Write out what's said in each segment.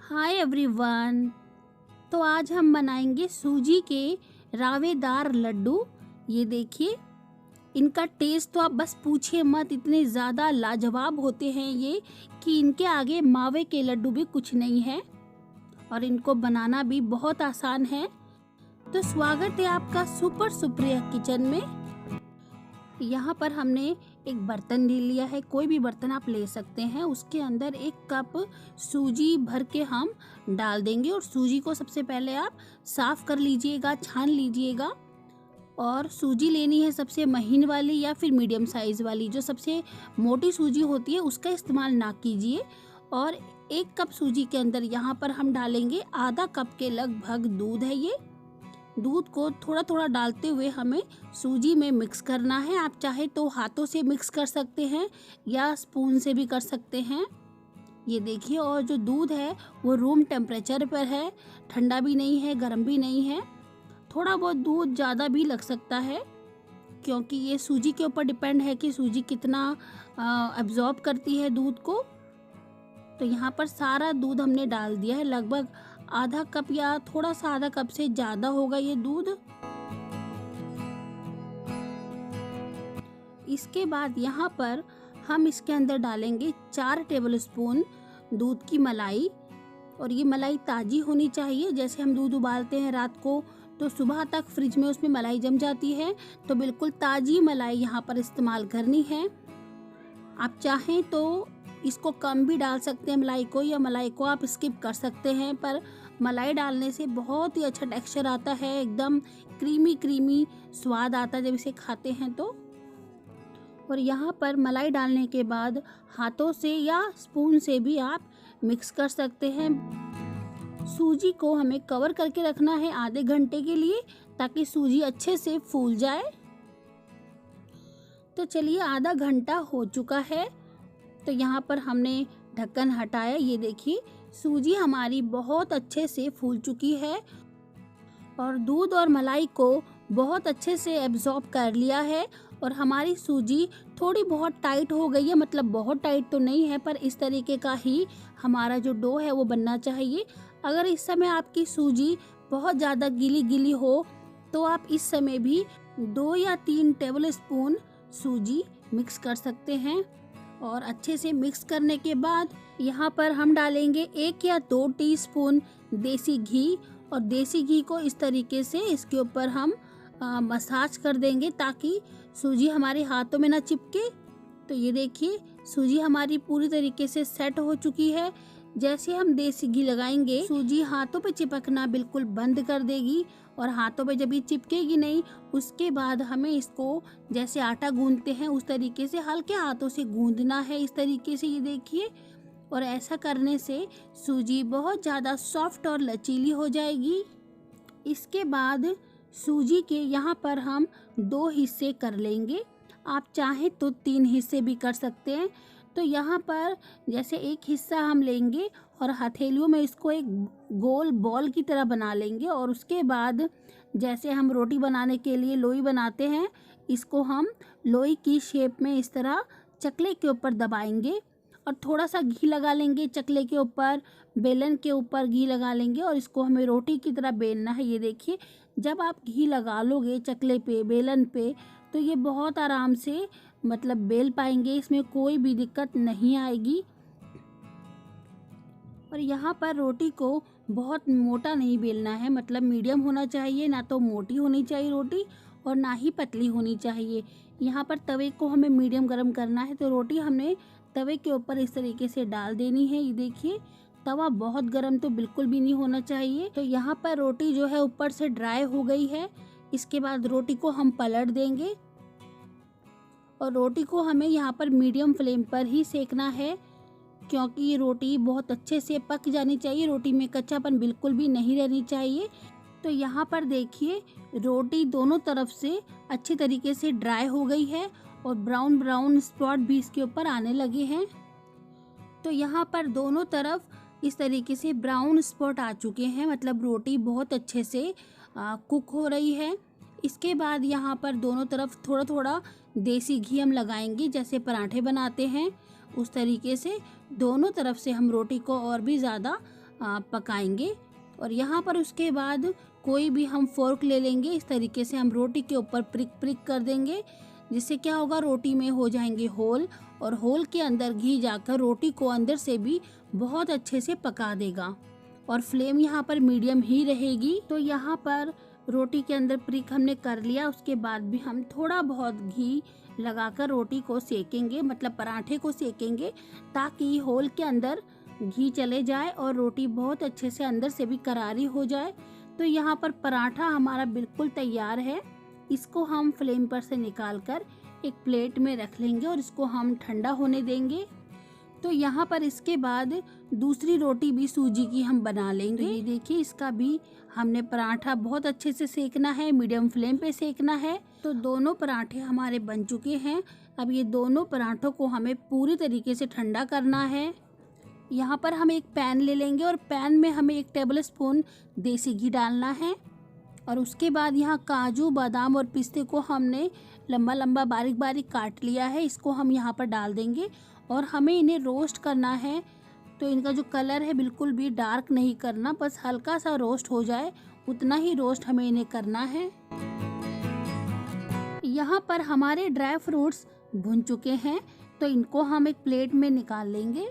Hi everyone. तो आज हम बनाएंगे सूजी के रावेदार लड्डू। ये देखिए, इनका टेस्ट तो आप बस पूछिए मत, इतने ज़्यादा लाजवाब होते हैं ये कि इनके आगे मावे के लड्डू भी कुछ नहीं है और इनको बनाना भी बहुत आसान है। तो स्वागत है आपका सुपर सुप्रिया किचन में। यहाँ पर हमने एक बर्तन ले लिया है, कोई भी बर्तन आप ले सकते हैं। उसके अंदर 1 कप सूजी भर के हम डाल देंगे और सूजी को सबसे पहले आप साफ़ कर लीजिएगा, छान लीजिएगा। और सूजी लेनी है सबसे महीन वाली या फिर मीडियम साइज़ वाली। जो सबसे मोटी सूजी होती है उसका इस्तेमाल ना कीजिए। और 1 कप सूजी के अंदर यहाँ पर हम डालेंगे आधा कप के लगभग दूध है। ये दूध को थोड़ा थोड़ा डालते हुए हमें सूजी में मिक्स करना है। आप चाहे तो हाथों से मिक्स कर सकते हैं या स्पून से भी कर सकते हैं। ये देखिए, और जो दूध है वो रूम टेम्परेचर पर है, ठंडा भी नहीं है, गर्म भी नहीं है। थोड़ा बहुत दूध ज़्यादा भी लग सकता है क्योंकि ये सूजी के ऊपर डिपेंड है कि सूजी कितना एब्जॉर्ब करती है दूध को। तो यहाँ पर सारा दूध हमने डाल दिया है, लगभग आधा कप या थोड़ा सा आधा कप से ज़्यादा होगा ये दूध। इसके बाद यहाँ पर हम इसके अंदर डालेंगे 4 टेबलस्पून दूध की मलाई। और ये मलाई ताज़ी होनी चाहिए। जैसे हम दूध उबालते हैं रात को तो सुबह तक फ्रिज में उसमें मलाई जम जाती है, तो बिल्कुल ताज़ी मलाई यहाँ पर इस्तेमाल करनी है। आप चाहें तो इसको कम भी डाल सकते हैं मलाई को, या मलाई को आप स्किप कर सकते हैं, पर मलाई डालने से बहुत ही अच्छा टेक्सचर आता है, एकदम क्रीमी क्रीमी स्वाद आता है जब इसे खाते हैं तो। और यहाँ पर मलाई डालने के बाद हाथों से या स्पून से भी आप मिक्स कर सकते हैं। सूजी को हमें कवर करके रखना है आधे घंटे के लिए, ताकि सूजी अच्छे से फूल जाए। तो चलिए, आधा घंटा हो चुका है। तो यहाँ पर हमने ढक्कन हटाया। ये देखिए, सूजी हमारी बहुत अच्छे से फूल चुकी है और दूध और मलाई को बहुत अच्छे से एब्जॉर्ब कर लिया है। और हमारी सूजी थोड़ी बहुत टाइट हो गई है, मतलब बहुत टाइट तो नहीं है, पर इस तरीके का ही हमारा जो डो है वो बनना चाहिए। अगर इस समय आपकी सूजी बहुत ज़्यादा गीली गीली हो तो आप इस समय भी 2 या 3 टेबलस्पून सूजी मिक्स कर सकते हैं। और अच्छे से मिक्स करने के बाद यहाँ पर हम डालेंगे 1 या 2 टीस्पून देसी घी। और देसी घी को इस तरीके से इसके ऊपर हम मसाज कर देंगे ताकि सूजी हमारे हाथों में ना चिपके। तो ये देखिए, सूजी हमारी पूरी तरीके से सेट हो चुकी है। जैसे हम देसी घी लगाएंगे, सूजी हाथों पे चिपकना बिल्कुल बंद कर देगी और हाथों पे जब ये चिपकेगी नहीं, उसके बाद हमें इसको जैसे आटा गूंदते हैं उस तरीके से हल्के हाथों से गूंदना है, इस तरीके से। ये देखिए, और ऐसा करने से सूजी बहुत ज़्यादा सॉफ्ट और लचीली हो जाएगी। इसके बाद सूजी के यहाँ पर हम 2 हिस्से कर लेंगे। आप चाहें तो 3 हिस्से भी कर सकते हैं। तो यहाँ पर जैसे एक हिस्सा हम लेंगे और हथेलियों में इसको एक गोल बॉल की तरह बना लेंगे। और उसके बाद जैसे हम रोटी बनाने के लिए लोई बनाते हैं, इसको हम लोई की शेप में इस तरह चकले के ऊपर दबाएंगे और थोड़ा सा घी लगा लेंगे चकले के ऊपर, बेलन के ऊपर घी लगा लेंगे और इसको हमें रोटी की तरह बेलना है। ये देखिए, जब आप घी लगा लोगे चकले पे, बेलन पे, तो ये बहुत आराम से मतलब बेल पाएंगे, इसमें कोई भी दिक्कत नहीं आएगी। और यहाँ पर रोटी को बहुत मोटा नहीं बेलना है, मतलब मीडियम होना चाहिए, ना तो मोटी होनी चाहिए रोटी और ना ही पतली होनी चाहिए। यहाँ पर तवे को हमें मीडियम गरम करना है, तो रोटी हमने तवे के ऊपर इस तरीके से डाल देनी है। ये देखिए, तवा बहुत गरम तो बिल्कुल भी नहीं होना चाहिए। तो यहाँ पर रोटी जो है ऊपर से ड्राई हो गई है। इसके बाद रोटी को हम पलट देंगे और रोटी को हमें यहाँ पर मीडियम फ्लेम पर ही सेकना है, क्योंकि ये रोटी बहुत अच्छे से पक जानी चाहिए, रोटी में कच्चापन बिल्कुल भी नहीं रहनी चाहिए। तो यहाँ पर देखिए, रोटी दोनों तरफ से अच्छी तरीके से ड्राई हो गई है और ब्राउन ब्राउन स्पॉट भी इसके ऊपर आने लगे हैं। तो यहाँ पर दोनों तरफ इस तरीके से ब्राउन स्पॉट आ चुके हैं, मतलब रोटी बहुत अच्छे से कुक हो रही है। इसके बाद यहाँ पर दोनों तरफ थोड़ा थोड़ा देसी घी हम लगाएंगे, जैसे पराठे बनाते हैं उस तरीके से दोनों तरफ से हम रोटी को और भी ज़्यादा पकाएंगे। और यहाँ पर उसके बाद कोई भी हम फोर्क ले लेंगे, इस तरीके से हम रोटी के ऊपर प्रिक प्रिक कर देंगे, जिससे क्या होगा, रोटी में हो जाएंगे होल, और होल के अंदर घी जाकर रोटी को अंदर से भी बहुत अच्छे से पका देगा। और फ्लेम यहाँ पर मीडियम ही रहेगी। तो यहाँ पर रोटी के अंदर प्रिक हमने कर लिया, उसके बाद भी हम थोड़ा बहुत घी लगाकर रोटी को सेकेंगे, मतलब पराठे को सेकेंगे, ताकि होल के अंदर घी चले जाए और रोटी बहुत अच्छे से अंदर से भी करारी हो जाए। तो यहाँ पर पराठा हमारा बिल्कुल तैयार है। इसको हम फ्लेम पर से निकालकर एक प्लेट में रख लेंगे और इसको हम ठंडा होने देंगे। तो यहाँ पर इसके बाद दूसरी रोटी भी सूजी की हम बना लेंगे। ये देखिए, इसका भी हमने पराठा बहुत अच्छे से सेकना है, मीडियम फ्लेम पे सेकना है। तो दोनों पराठे हमारे बन चुके हैं। अब ये दोनों पराठों को हमें पूरी तरीके से ठंडा करना है। यहाँ पर हम एक पैन ले लेंगे और पैन में हमें 1 टेबल स्पून देसी घी डालना है। और उसके बाद यहाँ काजू, बादाम और पिस्ते को हमने लंबा लंबा बारीक बारीक काट लिया है, इसको हम यहाँ पर डाल देंगे और हमें इन्हें रोस्ट करना है। तो इनका जो कलर है बिल्कुल भी डार्क नहीं करना, बस हल्का सा रोस्ट हो जाए उतना ही रोस्ट हमें इन्हें करना है। यहाँ पर हमारे ड्राई फ्रूट्स भुन चुके हैं, तो इनको हम एक प्लेट में निकाल लेंगे।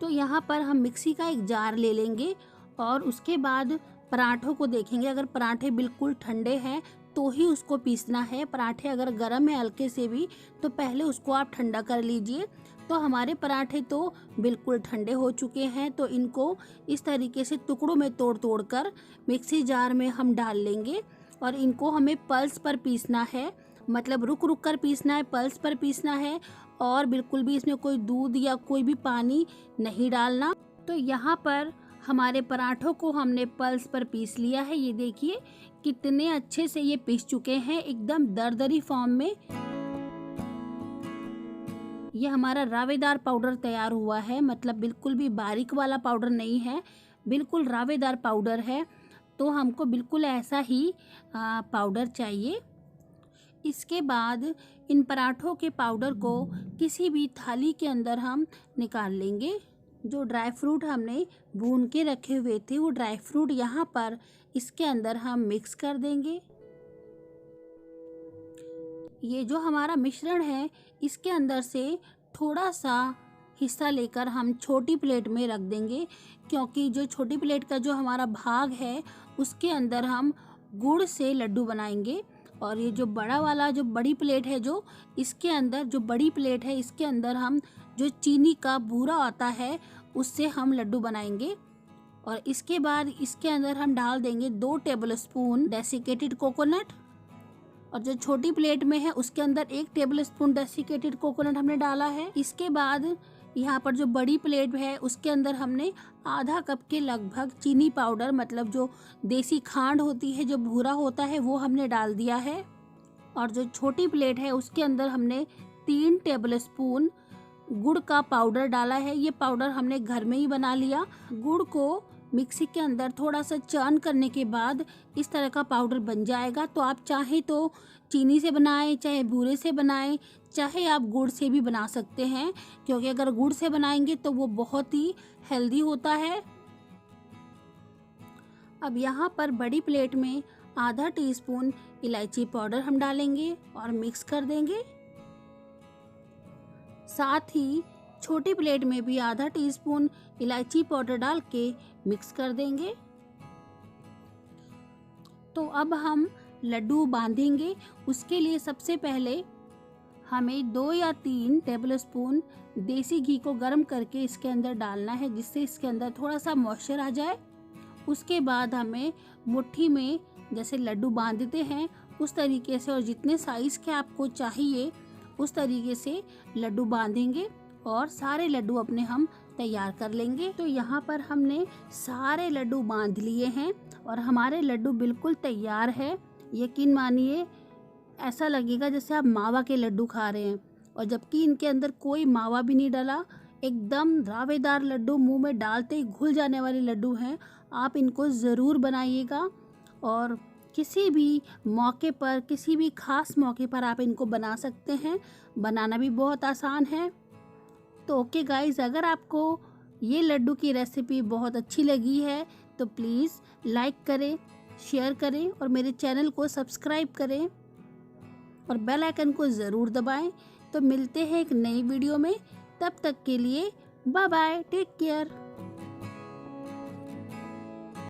तो यहाँ पर हम मिक्सी का एक जार ले लेंगे और उसके बाद पराठों को देखेंगे। अगर पराठे बिल्कुल ठंडे हैं तो ही उसको पीसना है। पराठे अगर गर्म है हल्के से भी तो पहले उसको आप ठंडा कर लीजिए। तो हमारे पराठे तो बिल्कुल ठंडे हो चुके हैं, तो इनको इस तरीके से टुकड़ों में तोड़ तोड़ कर मिक्सी जार में हम डाल लेंगे और इनको हमें पल्स पर पीसना है, मतलब रुक रुक कर पीसना है, पल्स पर पीसना है और बिल्कुल भी इसमें कोई दूध या कोई भी पानी नहीं डालना। तो यहाँ पर हमारे पराठों को हमने पल्स पर पीस लिया है। ये देखिए कितने अच्छे से ये पीस चुके हैं, एकदम दरदरी फॉर्म में। ये हमारा रावेदार पाउडर तैयार हुआ है, मतलब बिल्कुल भी बारीक वाला पाउडर नहीं है, बिल्कुल रावेदार पाउडर है। तो हमको बिल्कुल ऐसा ही पाउडर चाहिए। इसके बाद इन पराठों के पाउडर को किसी भी थाली के अंदर हम निकाल लेंगे। जो ड्राई फ्रूट हमने भून के रखे हुए थे वो ड्राई फ्रूट यहाँ पर इसके अंदर हम मिक्स कर देंगे। ये जो हमारा मिश्रण है इसके अंदर से थोड़ा सा हिस्सा लेकर हम छोटी प्लेट में रख देंगे, क्योंकि जो छोटी प्लेट का जो हमारा भाग है उसके अंदर हम गुड़ से लड्डू बनाएंगे। और ये जो बड़ा वाला जो बड़ी प्लेट है, जो इसके अंदर जो बड़ी प्लेट है इसके अंदर हम जो चीनी का बूरा आता है उससे हम लड्डू बनाएंगे। और इसके बाद इसके अंदर हम डाल देंगे 2 टेबल स्पून डेसिकेटेड कोकोनट। और जो छोटी प्लेट में है उसके अंदर 1 टेबल स्पून डेसिकेटेड कोकोनट हमने डाला है। इसके बाद यहाँ पर जो बड़ी प्लेट है उसके अंदर हमने आधा कप के लगभग चीनी पाउडर, मतलब जो देसी खांड होती है, जो भूरा होता है, वो हमने डाल दिया है। और जो छोटी प्लेट है उसके अंदर हमने 3 टेबल स्पून गुड़ का पाउडर डाला है। ये पाउडर हमने घर में ही बना लिया। गुड़ को मिक्सी के अंदर थोड़ा सा चर्न करने के बाद इस तरह का पाउडर बन जाएगा। तो आप चाहे तो चीनी से बनाएं, चाहे भूरे से बनाएं, चाहे आप गुड़ से भी बना सकते हैं, क्योंकि अगर गुड़ से बनाएंगे तो वो बहुत ही हेल्दी होता है। अब यहाँ पर बड़ी प्लेट में आधा टीस्पून इलायची पाउडर हम डालेंगे और मिक्स कर देंगे। साथ ही छोटी प्लेट में भी आधा टीस्पून इलायची पाउडर डाल के मिक्स कर देंगे। तो अब हम लड्डू बांधेंगे। उसके लिए सबसे पहले हमें 2 या 3 टेबल स्पून देसी घी को गर्म करके इसके अंदर डालना है, जिससे इसके अंदर थोड़ा सा मॉइस्चर आ जाए। उसके बाद हमें मुट्ठी में जैसे लड्डू बांधते हैं उस तरीके से, और जितने साइज़ के आपको चाहिए उस तरीके से लड्डू बांधेंगे और सारे लड्डू अपने हम तैयार कर लेंगे। तो यहाँ पर हमने सारे लड्डू बांध लिए हैं और हमारे लड्डू बिल्कुल तैयार है। यकीन मानिए ऐसा लगेगा जैसे आप मावा के लड्डू खा रहे हैं, और जबकि इनके अंदर कोई मावा भी नहीं डाला। एकदम रावेदार लड्डू, मुंह में डालते ही घुल जाने वाले लड्डू हैं। आप इनको ज़रूर बनाइएगा और किसी भी मौके पर, किसी भी खास मौके पर आप इनको बना सकते हैं। बनाना भी बहुत आसान है। तो ओके गाइज, अगर आपको ये लड्डू की रेसिपी बहुत अच्छी लगी है तो प्लीज़ लाइक करें, शेयर करें और मेरे चैनल को सब्सक्राइब करें और बेल आइकन को ज़रूर दबाएं। तो मिलते हैं एक नई वीडियो में, तब तक के लिए बाय बाय, टेक केयर।